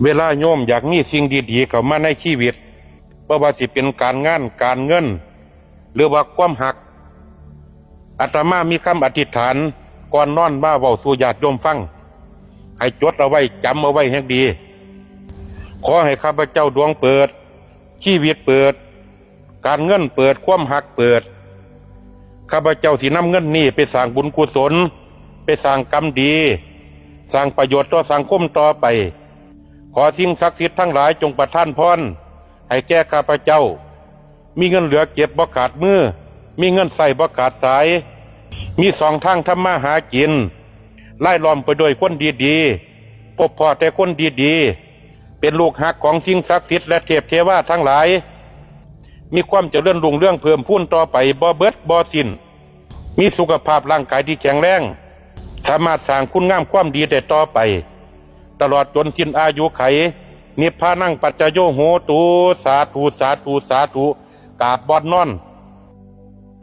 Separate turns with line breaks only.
เวลาโยมอยากมีสิ่งดีๆเข้ามาในชีวิตบ่ว่าสิเป็นการงานการเงินหรือว่าความหักอาตมามีคำอธิษฐานก่อนนอนมาเว้าสู่ญาติโยมฟังให้จดเอาไว้จำเอาไว้ให้ดีขอให้ข้าพเจ้าดวงเปิดชีวิตเปิดการเงินเปิดความหักเปิดข้าพเจ้าสินำเงินนี้ไปสร้างบุญกุศลไปสร้างกรรมดีสร้างประโยชน์ต่อสังคมต่อไปขอสิ่งศักดิ์สิทธิ์ทั้งหลายจงประทานพรให้แก่ข้าพเจ้ามีเงินเหลือเก็บบ่ขาดมือมีเงินใส่บ่ขาดสายมีสองทางทำมาหากินไล่ล้อมไปด้วยคนดีๆพบพ่อแต่คนดีๆเป็นลูกหักของสิ่งศักดิ์สิทธิ์และเทพเทวาทั้งหลายมีความเจริญรุ่งเรืองเพิ่มพูนต่อไปบ่เบิดบ่สิ้นมีสุขภาพร่างกายที่แข็งแรงสามารถสร้างคุณงามความดีได้ต่อไปตลอดจนสิ้นอายุไขนิพพานังปัจจโยโหตุสาธุสาธุสาธุกราบบอนนอน